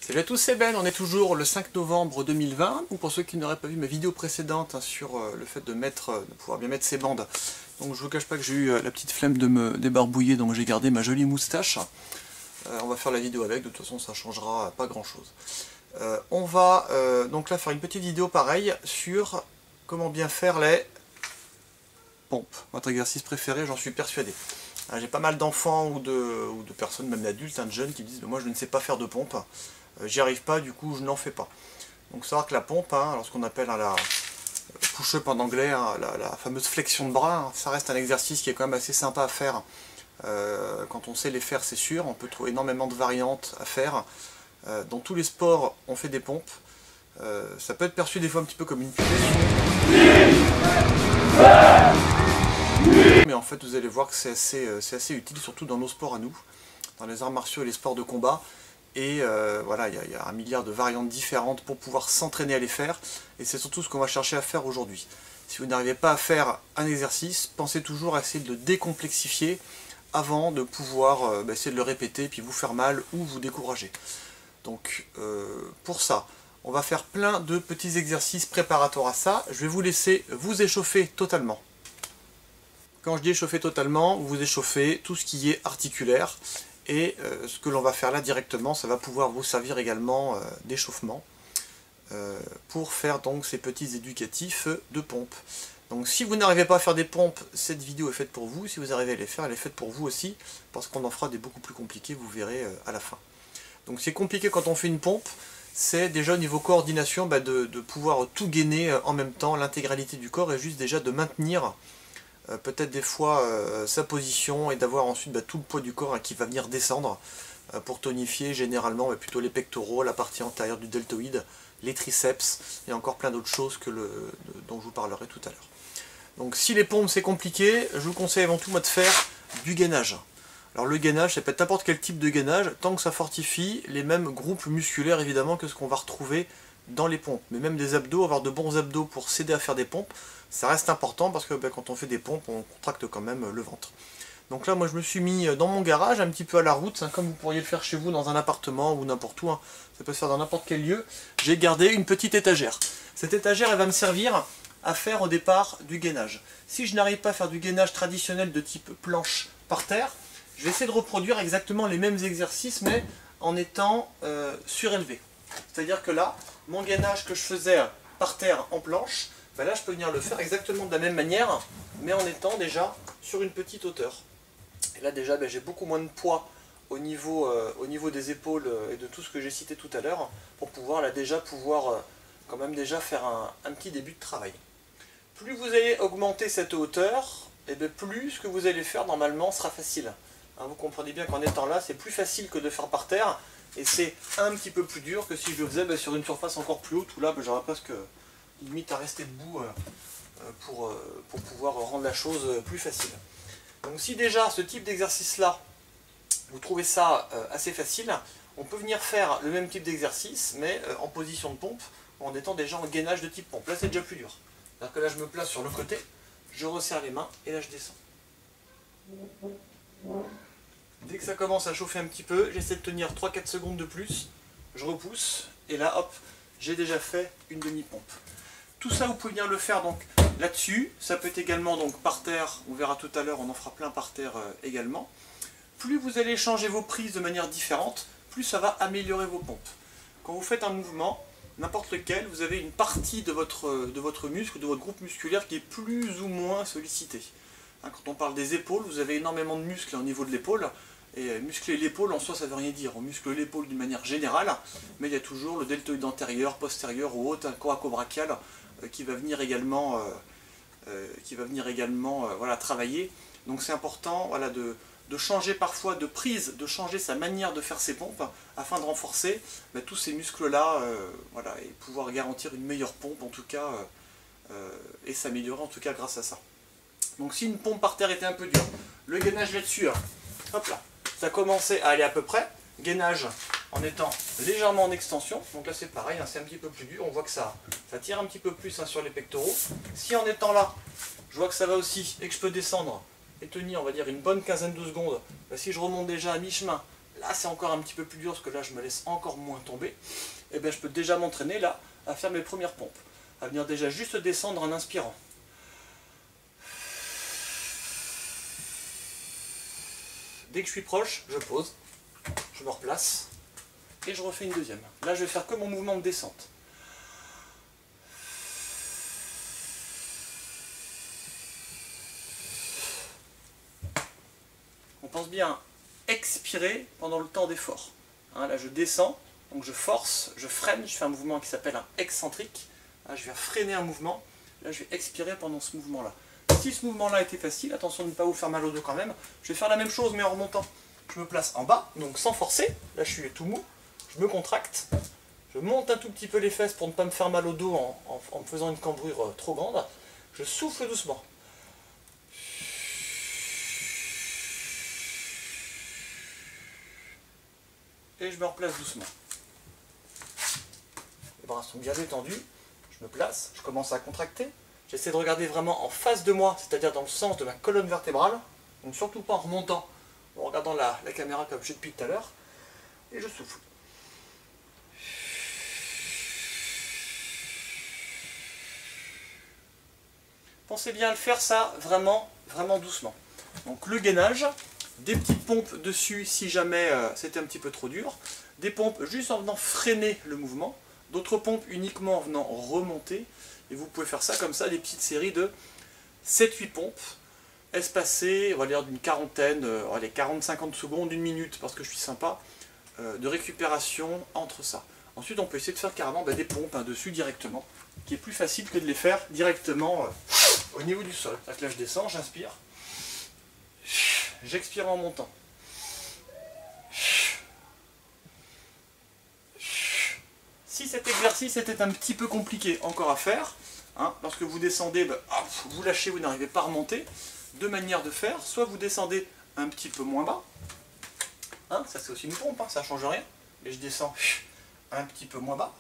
Salut à tous, c'est Ben, on est toujours le 5 novembre 2020, ou pour ceux qui n'auraient pas vu ma vidéo précédente sur le fait de pouvoir bien mettre ses bandes. Donc je vous cache pas que j'ai eu la petite flemme de me débarbouiller, donc j'ai gardé ma jolie moustache. On va faire la vidéo avec, de toute façon ça changera pas grand chose. On va donc là faire une petite vidéo pareille sur comment bien faire les pompes. Votre exercice préféré, j'en suis persuadé. J'ai pas mal d'enfants ou de personnes, même d'adultes, de jeunes, qui me disent moi je ne sais pas faire de pompe. J'y arrive pas, du coup je n'en fais pas. Donc savoir que la pompe, alors ce qu'on appelle la push-up en anglais, la fameuse flexion de bras, ça reste un exercice qui est quand même assez sympa à faire. Quand on sait les faire, c'est sûr, on peut trouver énormément de variantes à faire. Dans tous les sports, on fait des pompes. Ça peut être perçu des fois un petit peu comme une punition. Mais en fait, vous allez voir que c'est assez utile, surtout dans nos sports à nous, dans les arts martiaux et les sports de combat. Et voilà, il y a un milliard de variantes différentes pour pouvoir s'entraîner à les faire. Et c'est surtout ce qu'on va chercher à faire aujourd'hui. Si vous n'arrivez pas à faire un exercice, pensez toujours à essayer de le décomplexifier avant de pouvoir essayer de le répéter, puis vous faire mal ou vous décourager. Donc pour ça, on va faire plein de petits exercices préparatoires à ça. Je vais vous laisser vous échauffer totalement. Quand je dis échauffer totalement, vous échauffez tout ce qui est articulaire. Et ce que l'on va faire là directement, ça va pouvoir vous servir également d'échauffement pour faire donc ces petits éducatifs de pompe. Donc si vous n'arrivez pas à faire des pompes, cette vidéo est faite pour vous. Si vous arrivez à les faire, elle est faite pour vous aussi, parce qu'on en fera des beaucoup plus compliqués, vous verrez à la fin. Donc c'est compliqué quand on fait une pompe, c'est déjà au niveau coordination de pouvoir tout gainer en même temps, l'intégralité du corps, et juste déjà de maintenir peut-être des fois sa position et d'avoir ensuite tout le poids du corps qui va venir descendre pour tonifier généralement plutôt les pectoraux, la partie antérieure du deltoïde, les triceps et encore plein d'autres choses dont je vous parlerai tout à l'heure. Donc si les pompes c'est compliqué, je vous conseille avant tout moi de faire du gainage. Alors le gainage, ça peut être n'importe quel type de gainage, tant que ça fortifie les mêmes groupes musculaires évidemment que ce qu'on va retrouver dans les pompes. Mais même des abdos, avoir de bons abdos pour s'aider à faire des pompes, ça reste important parce que quand on fait des pompes, on contracte quand même le ventre. Donc là, moi je me suis mis dans mon garage, un petit peu à la route, comme vous pourriez le faire chez vous dans un appartement ou n'importe où, ça peut se faire dans n'importe quel lieu. J'ai gardé une petite étagère. Cette étagère, elle va me servir à faire au départ du gainage. Si je n'arrive pas à faire du gainage traditionnel de type planche par terre, je vais essayer de reproduire exactement les mêmes exercices, mais en étant surélevé. C'est-à-dire que là, mon gainage que je faisais par terre en planche, là je peux venir le faire exactement de la même manière, mais en étant déjà sur une petite hauteur. Et là déjà j'ai beaucoup moins de poids au niveau des épaules et de tout ce que j'ai cité tout à l'heure, pour pouvoir quand même déjà faire un petit début de travail. Plus vous allez augmenter cette hauteur, et plus ce que vous allez faire normalement sera facile. Vous comprenez bien qu'en étant là, c'est plus facile que de faire par terre, et c'est un petit peu plus dur que si je le faisais sur une surface encore plus haute, où là j'aurais presque limite à rester debout pour pouvoir rendre la chose plus facile. Donc si déjà ce type d'exercice là, vous trouvez ça assez facile, on peut venir faire le même type d'exercice, mais en position de pompe, en étant déjà en gainage de type pompe. Là c'est déjà plus dur. C'est-à-dire que là je me place sur le côté, je resserre les mains, et là je descends. Dès que ça commence à chauffer un petit peu, j'essaie de tenir 3-4 secondes de plus, je repousse, et là hop, j'ai déjà fait une demi-pompe. Tout ça vous pouvez venir le faire donc là-dessus, ça peut être également donc par terre, on verra tout à l'heure, on en fera plein par terre également. Plus vous allez changer vos prises de manière différente, plus ça va améliorer vos pompes. Quand vous faites un mouvement, n'importe lequel, vous avez une partie de votre muscle, de votre groupe musculaire qui est plus ou moins sollicité. Quand on parle des épaules, vous avez énormément de muscles au niveau de l'épaule, et muscler l'épaule en soi ça ne veut rien dire, on muscle l'épaule d'une manière générale, mais il y a toujours le deltoïde antérieur, postérieur ou haute, un coracobrachial qui va venir également, travailler. Donc c'est important de changer parfois de prise, de changer sa manière de faire ses pompes afin de renforcer tous ces muscles-là et pouvoir garantir une meilleure pompe en tout cas et s'améliorer en tout cas grâce à ça. Donc si une pompe par terre était un peu dure, le gainage là-dessus, hop là, ça commençait à aller à peu près, gainage en étant légèrement en extension, donc là c'est pareil, c'est un petit peu plus dur, on voit que ça tire un petit peu plus sur les pectoraux. Si en étant là, je vois que ça va aussi et que je peux descendre et tenir on va dire une bonne quinzaine de secondes, si je remonte déjà à mi-chemin, là c'est encore un petit peu plus dur parce que là je me laisse encore moins tomber, et bien je peux déjà m'entraîner là à faire mes premières pompes, à venir déjà juste descendre en inspirant. Dès que je suis proche, je pose, je me replace et je refais une deuxième. Là je vais faire que mon mouvement de descente. On pense bien à expirer pendant le temps d'effort. Là je descends, donc je force, je freine, je fais un mouvement qui s'appelle un excentrique. Là, je viens freiner un mouvement, là je vais expirer pendant ce mouvement-là. Si ce mouvement-là était facile, attention de ne pas vous faire mal au dos quand même, je vais faire la même chose mais en remontant. Je me place en bas, donc sans forcer, là je suis tout mou, je me contracte, je monte un tout petit peu les fesses pour ne pas me faire mal au dos en me faisant une cambrure trop grande, je souffle doucement. Et je me replace doucement. Les bras sont bien détendus, je me place, je commence à contracter. J'essaie de regarder vraiment en face de moi, c'est-à-dire dans le sens de ma colonne vertébrale, donc surtout pas en remontant, en regardant la caméra comme je fais depuis tout à l'heure, et je souffle. Pensez bien à le faire ça vraiment, vraiment doucement. Donc le gainage, des petites pompes dessus si jamais c'était un petit peu trop dur, des pompes juste en venant freiner le mouvement, d'autres pompes uniquement en venant remonter, et vous pouvez faire ça comme ça, des petites séries de 7-8 pompes, espacées, on va dire d'une quarantaine, 40-50 secondes, une minute, parce que je suis sympa, de récupération entre ça. Ensuite on peut essayer de faire carrément des pompes dessus directement, qui est plus facile que de les faire directement au niveau du sol. Donc là je descends, j'inspire, j'expire en montant. Si cet exercice était un petit peu compliqué encore à faire, lorsque vous descendez, vous lâchez, vous n'arrivez pas à remonter, deux manières de faire, soit vous descendez un petit peu moins bas, ça c'est aussi une pompe, ça ne change rien, et je descends un petit peu moins bas,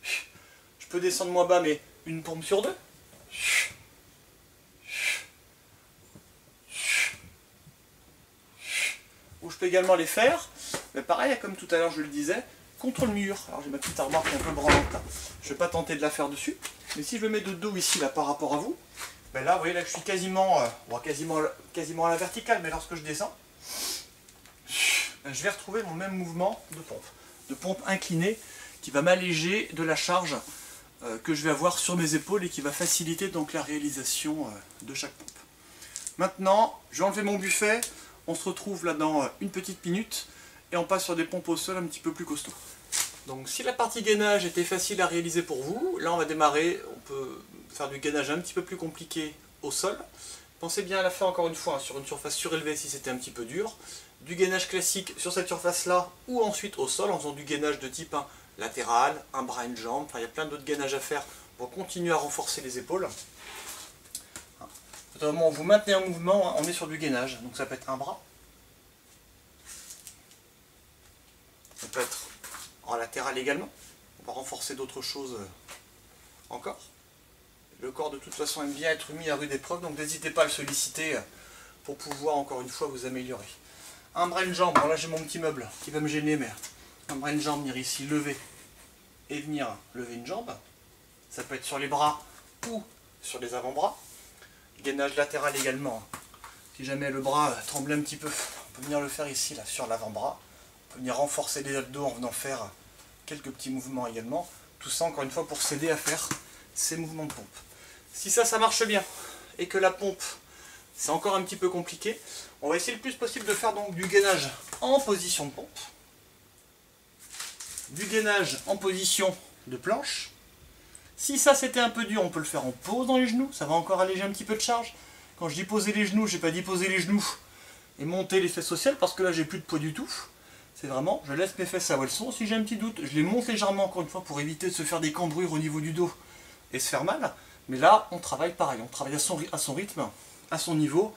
je peux descendre moins bas mais une pompe sur deux, ou je peux également les faire, mais pareil comme tout à l'heure je le disais, contre le mur. Alors j'ai ma petite armoire qui est un peu branlante là. Je ne vais pas tenter de la faire dessus. Mais si je me mets de dos ici là par rapport à vous, là vous voyez là je suis quasiment à la verticale, mais lorsque je descends, je vais retrouver mon même mouvement de pompe inclinée qui va m'alléger de la charge que je vais avoir sur mes épaules et qui va faciliter donc la réalisation de chaque pompe. Maintenant, je vais enlever mon buffet, on se retrouve là dans une petite minute et on passe sur des pompes au sol un petit peu plus costauds. Donc si la partie gainage était facile à réaliser pour vous, là on va démarrer, on peut faire du gainage un petit peu plus compliqué au sol. Pensez bien à la faire encore une fois sur une surface surélevée si c'était un petit peu dur. Du gainage classique sur cette surface là ou ensuite au sol en faisant du gainage de type latéral, un bras, une jambe. Enfin, il y a plein d'autres gainages à faire pour continuer à renforcer les épaules. Au moment où vous maintenez un mouvement, on est sur du gainage. Donc ça peut être un bras. Ça peut être en latéral également. On va renforcer d'autres choses encore. Le corps de toute façon aime bien être mis à rude épreuve, donc n'hésitez pas à le solliciter pour pouvoir encore une fois vous améliorer. Un bras, une jambe, bon là j'ai mon petit meuble qui va me gêner, mais un bras, une jambe, venir ici lever et venir lever une jambe. Ça peut être sur les bras ou sur les avant-bras. Gainage latéral également. Si jamais le bras tremble un petit peu, on peut venir le faire ici là sur l'avant-bras. On peut venir renforcer les abdos en venant faire quelques petits mouvements également. Tout ça encore une fois pour s'aider à faire ces mouvements de pompe. Si ça marche bien et que la pompe c'est encore un petit peu compliqué, on va essayer le plus possible de faire donc du gainage en position de pompe, du gainage en position de planche. Si ça c'était un peu dur, on peut le faire en posant les genoux, ça va encore alléger un petit peu de charge. Quand je dis poser les genoux, je n'ai pas dit poser les genoux et monter les fesses sociales parce que là j'ai plus de poids du tout. C'est vraiment, je laisse mes fesses là où elles sont. Si j'ai un petit doute, je les monte légèrement encore une fois pour éviter de se faire des cambrures au niveau du dos et se faire mal. Mais là, on travaille pareil, on travaille à son rythme, à son niveau,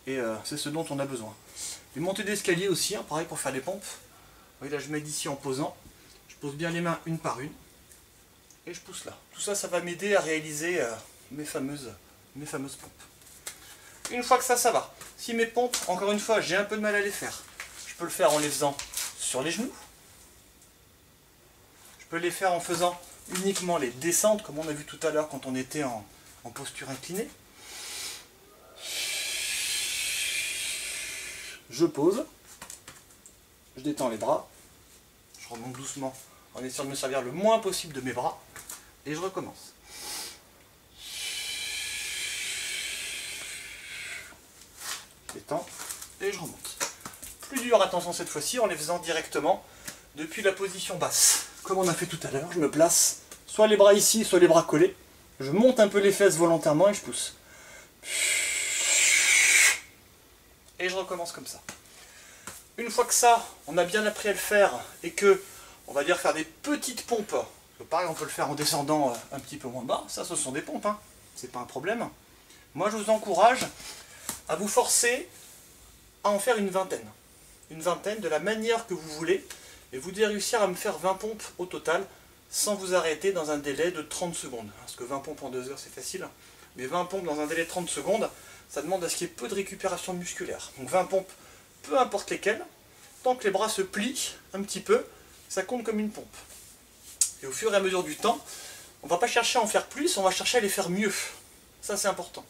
et c'est ce dont on a besoin. Les montées d'escalier aussi, pareil pour faire les pompes. Vous voyez là, je m'aide ici en posant. Je pose bien les mains une par une, et je pousse là. Tout ça, ça va m'aider à réaliser mes fameuses pompes. Une fois que ça va. Si mes pompes, encore une fois, j'ai un peu de mal à les faire, je peux le faire en les faisant sur les genoux. Je peux les faire en faisant uniquement les descentes, comme on a vu tout à l'heure quand on était en posture inclinée. Je pose, je détends les bras, je remonte doucement en essayant de me servir le moins possible de mes bras, et je recommence. Je détends, et je remonte. Plus dur, attention cette fois-ci, en les faisant directement depuis la position basse. Comme on a fait tout à l'heure, je me place, soit les bras ici, soit les bras collés, je monte un peu les fesses volontairement et je pousse. Et je recommence comme ça. Une fois que ça, on a bien appris à le faire et que, on va dire faire des petites pompes, pareil on peut le faire en descendant un petit peu moins bas, ça ce sont des pompes, hein, c'est pas un problème. Moi je vous encourage à vous forcer à en faire une vingtaine de la manière que vous voulez, et vous devez réussir à me faire 20 pompes au total, sans vous arrêter dans un délai de 30 secondes. Parce que 20 pompes en 2 heures c'est facile, mais 20 pompes dans un délai de 30 secondes, ça demande à ce qu'il y ait peu de récupération musculaire. Donc 20 pompes, peu importe lesquelles, tant que les bras se plient un petit peu, ça compte comme une pompe. Et au fur et à mesure du temps, on ne va pas chercher à en faire plus, on va chercher à les faire mieux. Ça c'est important.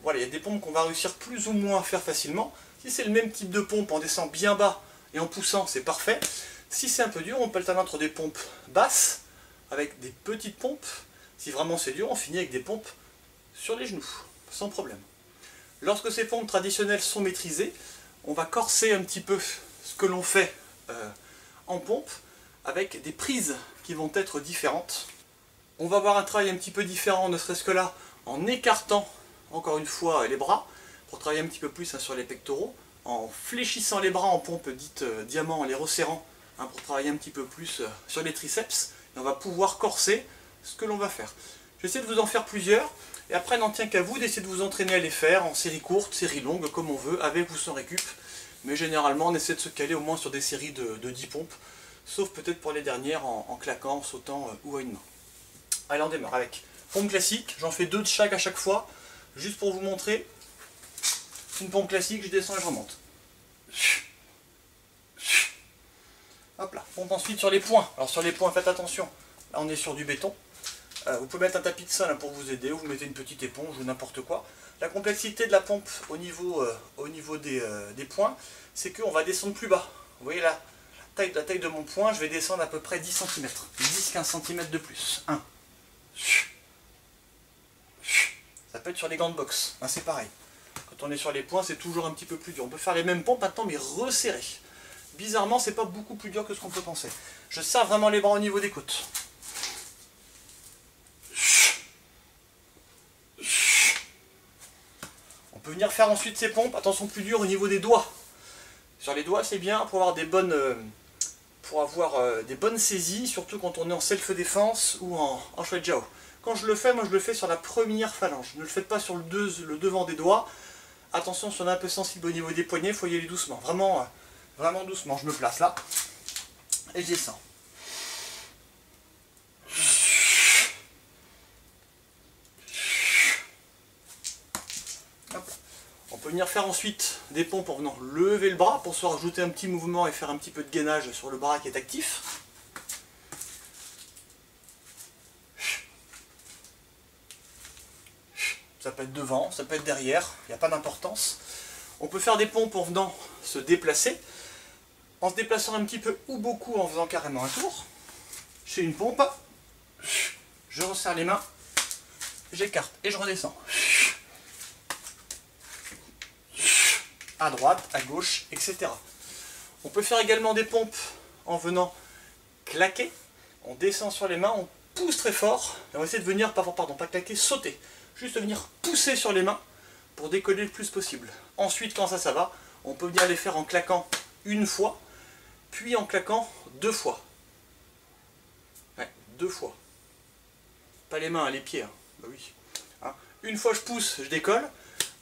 Voilà, il y a des pompes qu'on va réussir plus ou moins à faire facilement. Si c'est le même type de pompe, en descendant bien bas et en poussant, c'est parfait. Si c'est un peu dur, on peut alterner entre des pompes basses avec des petites pompes. Si vraiment c'est dur, on finit avec des pompes sur les genoux, sans problème. Lorsque ces pompes traditionnelles sont maîtrisées, on va corser un petit peu ce que l'on fait en pompe avec des prises qui vont être différentes. On va avoir un travail un petit peu différent, ne serait-ce que là, en écartant encore une fois les bras, pour travailler un petit peu plus sur les pectoraux, en fléchissant les bras en pompe dite diamant, en les resserrant, pour travailler un petit peu plus sur les triceps, et on va pouvoir corser ce que l'on va faire. J'essaie de vous en faire plusieurs, et après, il n'en tient qu'à vous d'essayer de vous entraîner à les faire en série courte, série longue, comme on veut, avec ou sans récup. Mais généralement, on essaie de se caler au moins sur des séries de 10 pompes, sauf peut-être pour les dernières en claquant, en sautant ou à une main. Allez, on démarre avec pompe classique. J'en fais 2 de chaque à chaque fois, juste pour vous montrer. Une pompe classique, je descends et je remonte. Hop là, pompe ensuite sur les points. Alors sur les points, faites attention. Là, on est sur du béton. Vous pouvez mettre un tapis de sol pour vous aider, ou vous mettez une petite éponge ou n'importe quoi. La complexité de la pompe au niveau des points, c'est qu'on va descendre plus bas. Vous voyez là, la taille de mon point, je vais descendre à peu près 10 cm. 10-15 cm de plus. 1. Ça peut être sur les gants de boxe, c'est pareil. Quand on est sur les points, c'est toujours un petit peu plus dur. On peut faire les mêmes pompes maintenant, mais resserrées. Bizarrement, c'est pas beaucoup plus dur que ce qu'on peut penser. Je serre vraiment les bras au niveau des côtes. On peut venir faire ensuite ces pompes, attention plus dur au niveau des doigts. Sur les doigts, c'est bien pour avoir des bonnes saisies, surtout quand on est en self-défense ou en Shuai Jiao. Quand je le fais, moi je le fais sur la première phalange. Ne le faites pas sur le devant des doigts. Attention, si on est un peu sensible au niveau des poignets, il faut y aller doucement. Vraiment, vraiment doucement. Je me place là et je descends. Hop. On peut venir faire ensuite des pompes en venant lever le bras pour se rajouter un petit mouvement et faire un petit peu de gainage sur le bras qui est actif. Ça peut être devant, ça peut être derrière, il n'y a pas d'importance. On peut faire des pompes en venant se déplacer, en se déplaçant un petit peu ou beaucoup en faisant carrément un tour. Je fais une pompe, je resserre les mains, j'écarte et je redescends. À droite, à gauche, etc. On peut faire également des pompes en venant claquer. On descend sur les mains, on pousse très fort, et on va essayer de venir, pas claquer, sauter. Juste venir pousser sur les mains pour décoller le plus possible. Ensuite, quand ça va, on peut venir les faire en claquant une fois, puis en claquant 2 fois. Ouais, 2 fois. Pas les mains, les pieds. Bah oui. Une fois je pousse, je décolle.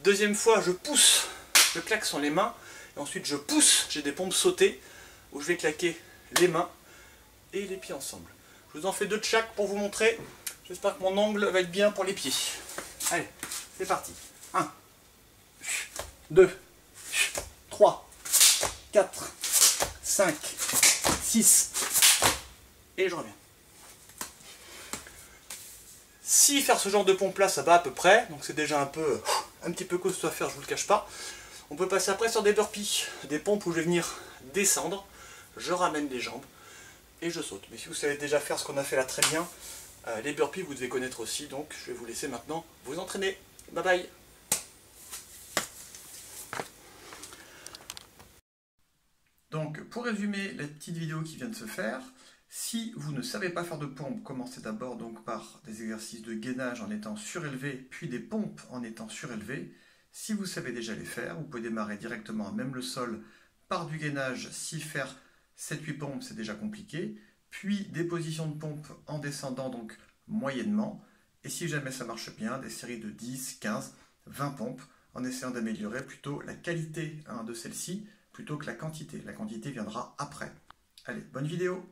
Deuxième fois, je pousse, je claque sur les mains. Et ensuite, je pousse, j'ai des pompes sautées où je vais claquer les mains et les pieds ensemble. Je vous en fais 2 de chaque pour vous montrer. J'espère que mon angle va être bien pour les pieds. Allez, c'est parti. 1, 2, 3, 4, 5, 6, et je reviens. Si faire ce genre de pompe là, ça va à peu près, donc c'est déjà un petit peu costaud à faire, je vous le cache pas. On peut passer après sur des burpees, des pompes où je vais venir descendre, je ramène les jambes et je saute. Mais si vous savez déjà faire ce qu'on a fait là très bien, les burpees vous devez connaître aussi, donc je vais vous laisser maintenant vous entraîner. Bye bye. Donc pour résumer la petite vidéo qui vient de se faire, si vous ne savez pas faire de pompe, commencez d'abord donc par des exercices de gainage en étant surélevé, puis des pompes en étant surélevé. Si vous savez déjà les faire, vous pouvez démarrer directement à même le sol par du gainage. Si faire 7-8 pompes c'est déjà compliqué, puis des positions de pompe en descendant donc moyennement. Et si jamais ça marche bien, des séries de 10, 15, 20 pompes en essayant d'améliorer plutôt la qualité de celle-ci plutôt que la quantité. La quantité viendra après. Allez, bonne vidéo!